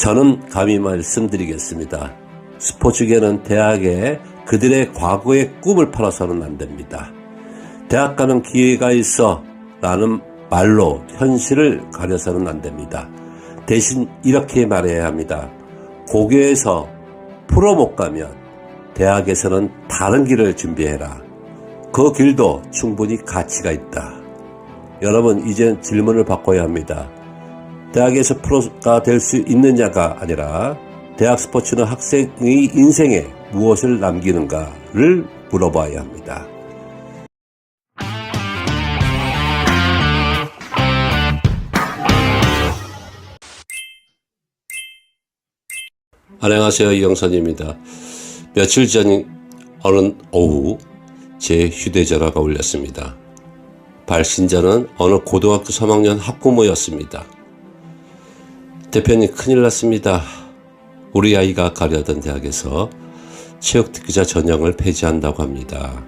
저는 감히 말씀드리겠습니다. 스포츠계는 대학에 그들의 과거의 꿈을 팔아서는 안 됩니다. 대학 가면 기회가 있어 라는 말로 현실을 가려서는 안 됩니다. 대신 이렇게 말해야 합니다. 고교에서 프로 못 가면 대학에서는 다른 길을 준비해라. 그 길도 충분히 가치가 있다. 여러분, 이젠 질문을 바꿔야 합니다. 대학에서 프로가 될 수 있느냐가 아니라 대학 스포츠는 학생의 인생에 무엇을 남기는가를 물어봐야 합니다. 안녕하세요, 이영선입니다. 며칠 전 어느 오후 제 휴대전화가 울렸습니다. 발신자는 어느 고등학교 3학년 학부모였습니다. 대표님, 큰일 났습니다. 우리 아이가 가려던 대학에서 체육특기자 전형을 폐지한다고 합니다.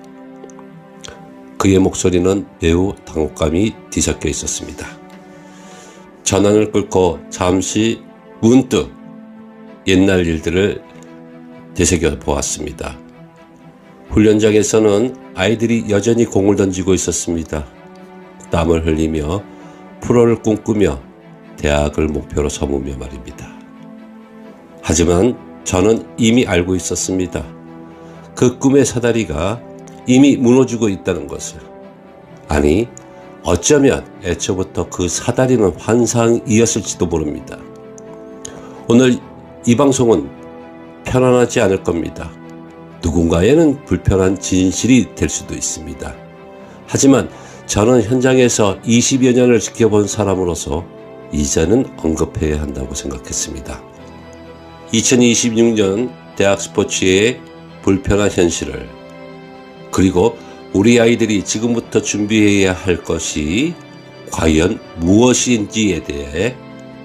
그의 목소리는 매우 당혹감이 뒤섞여 있었습니다. 전화를 끊고 잠시 문득 옛날 일들을 되새겨 보았습니다. 훈련장에서는 아이들이 여전히 공을 던지고 있었습니다. 땀을 흘리며 프로를 꿈꾸며 대학을 목표로 삼으며 말입니다. 하지만 저는 이미 알고 있었습니다. 그 꿈의 사다리가 이미 무너지고 있다는 것을. 아니, 어쩌면 애초부터 그 사다리는 환상이었을지도 모릅니다. 오늘 이 방송은 편안하지 않을 겁니다. 누군가에는 불편한 진실이 될 수도 있습니다. 하지만 저는 현장에서 20여 년을 지켜본 사람으로서 이제는 언급해야 한다고 생각했습니다. 2026년 대학 스포츠의 불편한 현실을, 그리고 우리 아이들이 지금부터 준비해야 할 것이 과연 무엇인지에 대해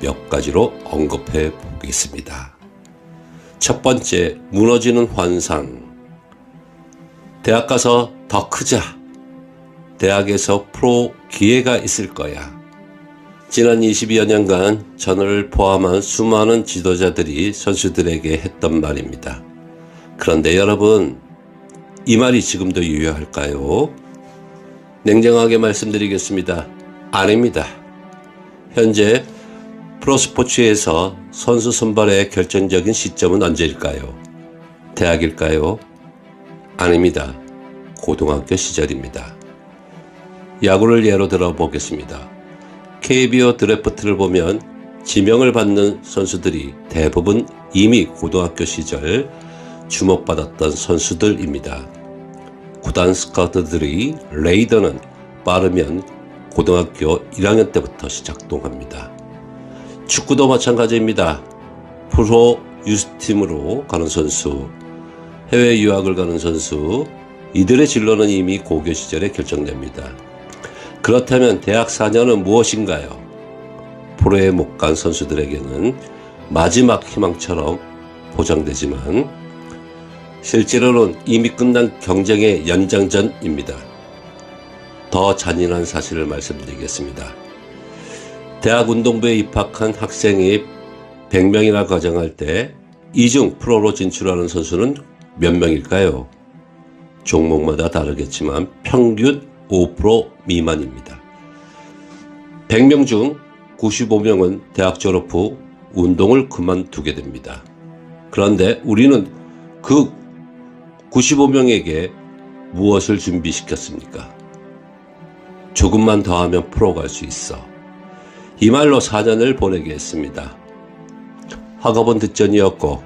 몇 가지로 언급해 보겠습니다. 첫 번째, 무너지는 환상. 대학 가서 더 크자. 대학에서 프로 기회가 있을 거야. 지난 20여 년간 저를 포함한 수많은 지도자들이 선수들에게 했던 말입니다. 그런데 여러분, 이 말이 지금도 유효할까요? 냉정하게 말씀드리겠습니다. 아닙니다. 현재 프로스포츠에서 선수 선발의 결정적인 시점은 언제일까요? 대학일까요? 아닙니다. 고등학교 시절입니다. 야구를 예로 들어 보겠습니다. KBO 드래프트를 보면 지명을 받는 선수들이 대부분 이미 고등학교 시절 주목받았던 선수들입니다. 구단 스카우트들이 레이더는 빠르면 고등학교 1학년 때부터 시작동합니다. 축구도 마찬가지입니다. 프로 유스팀으로 가는 선수, 해외 유학을 가는 선수, 이들의 진로는 이미 고교 시절에 결정됩니다. 그렇다면 대학 4년은 무엇인가요? 프로에 못 간 선수들에게는 마지막 희망처럼 보장되지만 실제로는 이미 끝난 경쟁의 연장전입니다. 더 잔인한 사실을 말씀드리겠습니다. 대학 운동부에 입학한 학생이 100명이나 가정할 때 이 중 프로로 진출하는 선수는 몇 명일까요? 종목마다 다르겠지만 평균 5% 미만입니다. 100명 중 95명은 대학 졸업 후 운동을 그만두게 됩니다. 그런데 우리는 그 95명에게 무엇을 준비시켰습니까? 조금만 더 하면 프로 갈 수 있어. 이 말로 4년을 보내게 했습니다. 학업은 득전이었고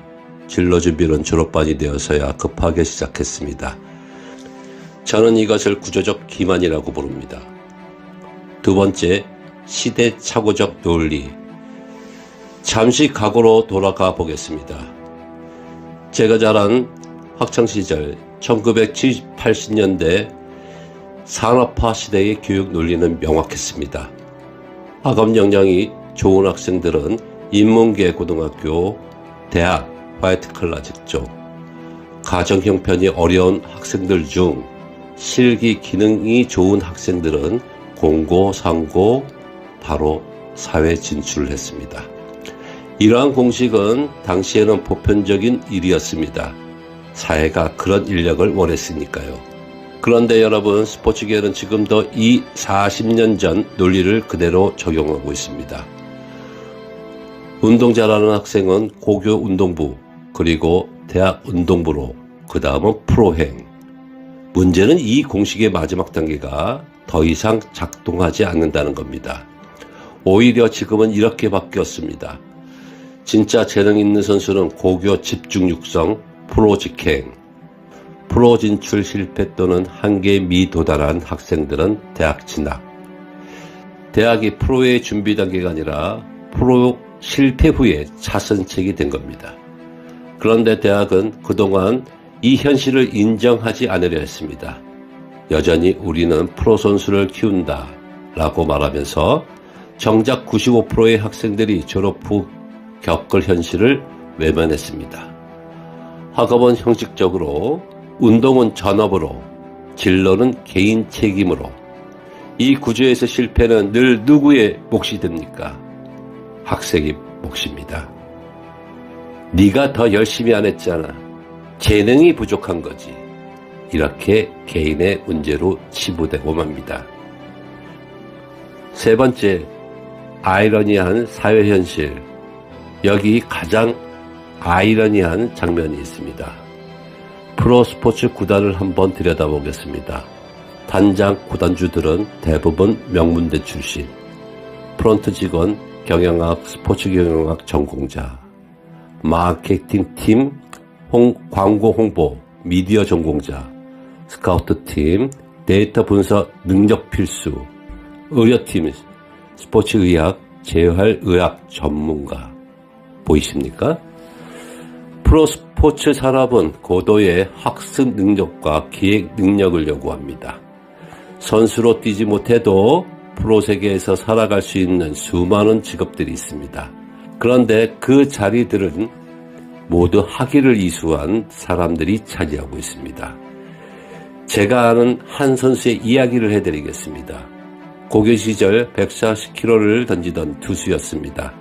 진로 준비는 졸업반이 되어서야 급하게 시작했습니다. 저는 이것을 구조적 기만이라고 부릅니다. 두 번째, 시대착오적 논리. 잠시 과거로 돌아가 보겠습니다. 제가 자란 학창시절 1970, 80년대 산업화 시대의 교육 논리는 명확했습니다. 학업 역량이 좋은 학생들은 인문계 고등학교, 대학, 화이트컬러 직종, 가정 형편이 어려운 학생들 중 실기 기능이 좋은 학생들은 공고, 상고, 바로 사회 진출을 했습니다. 이러한 공식은 당시에는 보편적인 일이었습니다. 사회가 그런 인력을 원했으니까요. 그런데 여러분, 스포츠계는 지금도 이 40년 전 논리를 그대로 적용하고 있습니다. 운동 잘하는 학생은 고교 운동부, 그리고 대학 운동부로, 그 다음은 프로행. 문제는 이 공식의 마지막 단계가 더 이상 작동하지 않는다는 겁니다. 오히려 지금은 이렇게 바뀌었습니다. 진짜 재능 있는 선수는 고교 집중 육성, 프로 직행, 프로 진출 실패 또는 한계에 미도달한 학생들은 대학 진학. 대학이 프로의 준비 단계가 아니라 프로 실패 후에 차선책이 된 겁니다. 그런데 대학은 그동안 이 현실을 인정하지 않으려 했습니다. 여전히 우리는 프로 선수를 키운다 라고 말하면서 정작 95%의 학생들이 졸업 후 겪을 현실을 외면했습니다. 학업은 형식적으로, 운동은 전업으로, 진로는 개인 책임으로. 이 구조에서 실패는 늘 누구의 몫이 됩니까? 학생의 몫입니다. 네가 더 열심히 안 했잖아. 재능이 부족한 거지. 이렇게 개인의 문제로 치부되고 맙니다. 세 번째, 아이러니한 사회 현실. 여기 가장 아이러니한 장면이 있습니다. 프로스포츠 구단을 한번 들여다보겠습니다. 단장 구단주들은 대부분 명문대 출신, 프론트 직원, 경영학, 스포츠 경영학 전공자, 마케팅팀, 광고 홍보, 미디어 전공자, 스카우트팀, 데이터 분석 능력 필수, 의료팀, 스포츠의학, 재활의학 전문가. 보이십니까? 프로스포츠 산업은 고도의 학습 능력과 기획 능력을 요구합니다. 선수로 뛰지 못해도 프로 세계에서 살아갈 수 있는 수많은 직업들이 있습니다. 그런데 그 자리들은 모두 학위를 이수한 사람들이 차지하고 있습니다. 제가 아는 한 선수의 이야기를 해드리겠습니다. 고교 시절 140kg를 던지던 투수였습니다.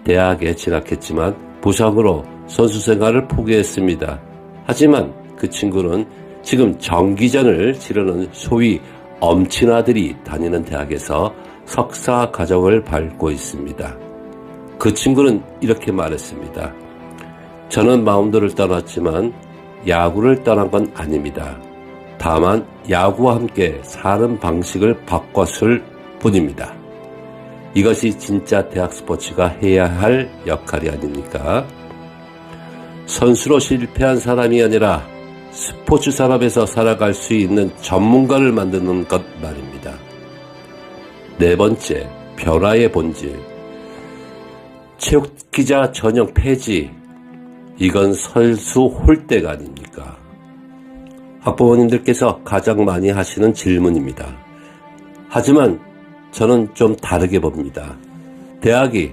대학에 진학했지만 부상으로 선수 생활을 포기했습니다. 하지만 그 친구는 지금 정기전을 치르는 소위 엄친아들이 다니는 대학에서 석사 과정을 밟고 있습니다. 그 친구는 이렇게 말했습니다. 저는 마운드를 떠났지만 야구를 떠난 건 아닙니다. 다만 야구와 함께 사는 방식을 바꿨을 뿐입니다. 이것이 진짜 대학 스포츠가 해야 할 역할이 아닙니까? 선수로 실패한 사람이 아니라 스포츠 산업에서 살아갈 수 있는 전문가를 만드는 것 말입니다. 네 번째, 변화의 본질. 체육기자 전형 폐지. 이건 선수 홀대가 아닙니까? 학부모님들께서 가장 많이 하시는 질문입니다. 하지만 저는 좀 다르게 봅니다. 대학이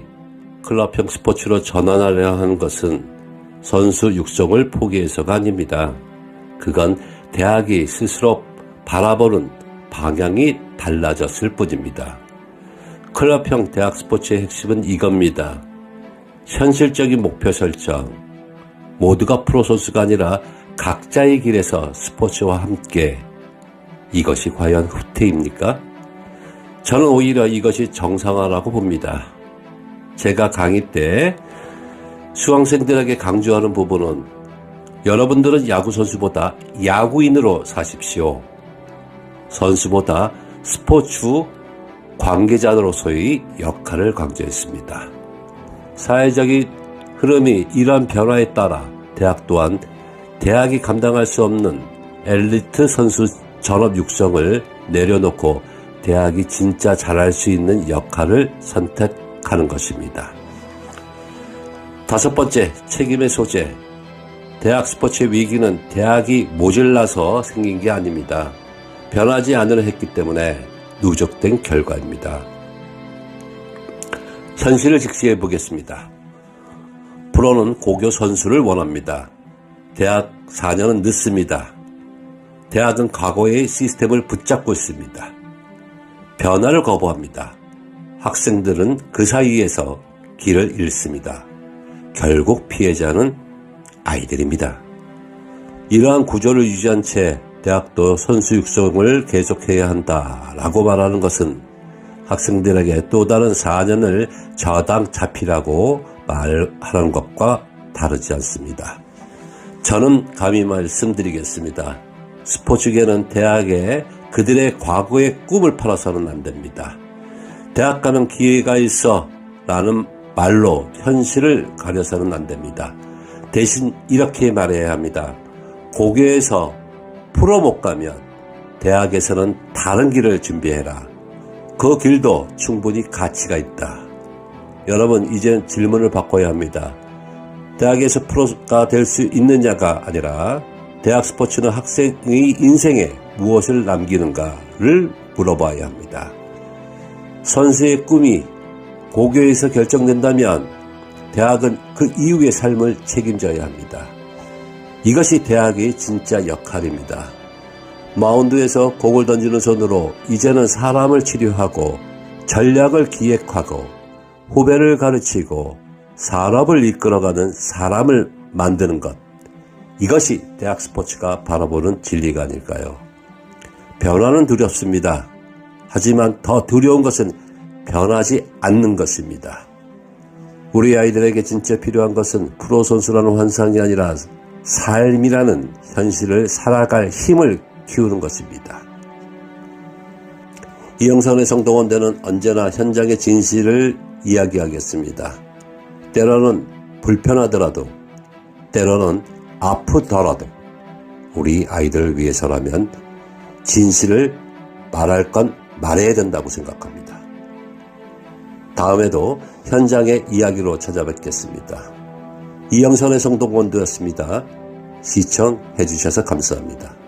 클럽형 스포츠로 전환하려 하는 것은 선수 육성을 포기해서가 아닙니다. 그건 대학이 스스로 바라보는 방향이 달라졌을 뿐입니다. 클럽형 대학 스포츠의 핵심은 이겁니다. 현실적인 목표 설정. 모두가 프로 선수가 아니라 각자의 길에서 스포츠와 함께. 이것이 과연 후퇴입니까? 저는 오히려 이것이 정상화라고 봅니다. 제가 강의 때 수강생들에게 강조하는 부분은 여러분들은 야구선수보다 야구인으로 사십시오. 선수보다 스포츠 관계자로서의 역할을 강조했습니다. 사회적인 흐름이 이러한 변화에 따라 대학 또한 대학이 감당할 수 없는 엘리트 선수 전업 육성을 내려놓고 대학이 진짜 잘할 수 있는 역할을 선택하는 것입니다. 다섯 번째, 책임의 소재. 대학 스포츠의 위기는 대학이 모질라서 생긴 게 아닙니다. 변하지 않으려 했기 때문에 누적된 결과입니다. 현실을 직시해 보겠습니다. 프로는 고교 선수를 원합니다. 대학 4년은 늦습니다. 대학은 과거의 시스템을 붙잡고 있습니다. 변화를 거부합니다. 학생들은 그 사이에서 길을 잃습니다. 결국 피해자는 아이들입니다. 이러한 구조를 유지한 채 대학도 선수 육성을 계속해야 한다라고 말하는 것은 학생들에게 또 다른 4년을 저당 잡히라고 말하는 것과 다르지 않습니다. 저는 감히 말씀드리겠습니다. 스포츠계는 대학에 그들의 과거의 꿈을 팔아서는 안 됩니다. 대학 가는 기회가 있어 라는 말로 현실을 가려서는 안 됩니다. 대신 이렇게 말해야 합니다. 고교에서 프로 못 가면 대학에서는 다른 길을 준비해라. 그 길도 충분히 가치가 있다. 여러분, 이젠 질문을 바꿔야 합니다. 대학에서 프로가 될 수 있느냐가 아니라 대학 스포츠는 학생의 인생에 무엇을 남기는가를 물어봐야 합니다. 선수의 꿈이 고교에서 결정된다면 대학은 그 이후의 삶을 책임져야 합니다. 이것이 대학의 진짜 역할입니다. 마운드에서 공을 던지는 손으로 이제는 사람을 치료하고 전략을 기획하고 후배를 가르치고 산업을 이끌어가는 사람을 만드는 것. 이것이 대학 스포츠가 바라보는 진리가 아닐까요? 변화는 두렵습니다. 하지만 더 두려운 것은 변하지 않는 것입니다. 우리 아이들에게 진짜 필요한 것은 프로 선수라는 환상이 아니라 삶이라는 현실을 살아갈 힘을 키우는 것입니다. 이영선의 성동원대는 언제나 현장의 진실을 이야기하겠습니다. 때로는 불편하더라도, 때로는 아프더라도 우리 아이들을 위해서라면 진실을 말할 건 말해야 된다고 생각합니다. 다음에도 현장의 이야기로 찾아뵙겠습니다. 이영선의 성동원도였습니다. 시청해 주셔서 감사합니다.